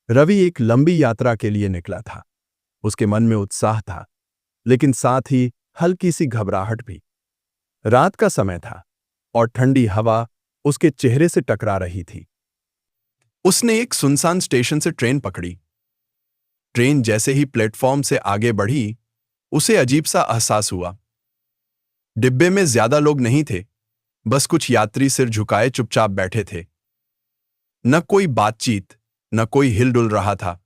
रवि एक लंबी यात्रा के लिए निकला था। उसके मन में उत्साह था, लेकिन साथ ही हल्की सी घबराहट भी। रात का समय था और ठंडी हवा उसके चेहरे से टकरा रही थी। उसने एक सुनसान स्टेशन से ट्रेन पकड़ी। ट्रेन जैसे ही प्लेटफॉर्म से आगे बढ़ी, उसे अजीब सा एहसास हुआ। डिब्बे में ज्यादा लोग नहीं थे, बस कुछ यात्री सिर झुकाए चुपचाप बैठे थे। न कोई बातचीत, न कोई हिलडुल रहा था।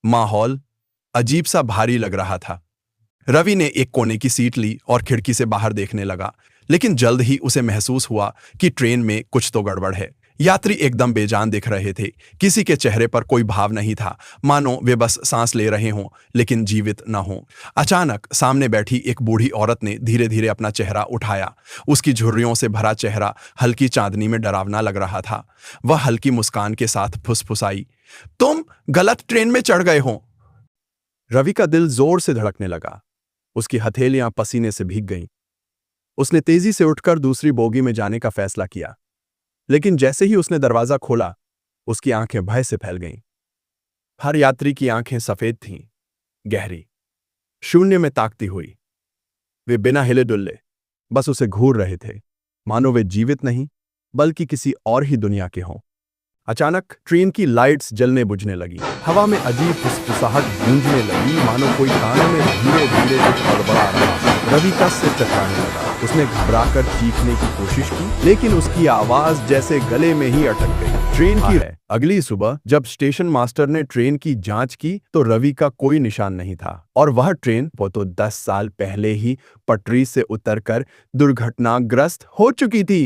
माहौल अजीब सा भारी लग रहा था। रवि ने एक कोने की सीट ली और खिड़की से बाहर देखने लगा, लेकिन जल्द ही उसे महसूस हुआ कि ट्रेन में कुछ तो गड़बड़ है। यात्री एकदम बेजान दिख रहे थे। किसी के चेहरे पर कोई भाव नहीं था, मानो वे बस सांस ले रहे हों लेकिन जीवित न हों। अचानक सामने बैठी एक बूढ़ी औरत ने धीरे धीरे अपना चेहरा उठाया। उसकी झुर्रियों से भरा चेहरा हल्की चांदनी में डरावना लग रहा था। वह हल्की मुस्कान के साथ फुसफुसाई, तुम गलत ट्रेन में चढ़ गए हो। रवि का दिल जोर से धड़कने लगा। उसकी हथेलियां पसीने से भीग गईं। उसने तेजी से उठकर दूसरी बोगी में जाने का फैसला किया, लेकिन जैसे ही उसने दरवाजा खोला, उसकी आंखें भय से फैल गईं। हर यात्री की आंखें सफेद थीं, गहरी, शून्य में ताकती हुई। वे बिना हिले डुल्ले बस उसे घूर रहे थे, मानो वे जीवित नहीं बल्कि किसी और ही दुनिया के हों। अचानक ट्रेन की लाइट्स जलने बुझने लगी। हवा में अजीब फुसफुसाहट गूंजने लगी, मानो कोई कानों में धीरे धीरे कुछ बड़बड़ा रहा। रवि का सिर चकराने लगा। उसने घबराकर चीखने की कोशिश की, लेकिन उसकी आवाज जैसे गले में ही अटक गई। ट्रेन की अगली सुबह जब स्टेशन मास्टर ने ट्रेन की जांच की तो रवि का कोई निशान नहीं था, और वह ट्रेन वो तो 10 साल पहले ही पटरी से उतरकर दुर्घटनाग्रस्त हो चुकी थी।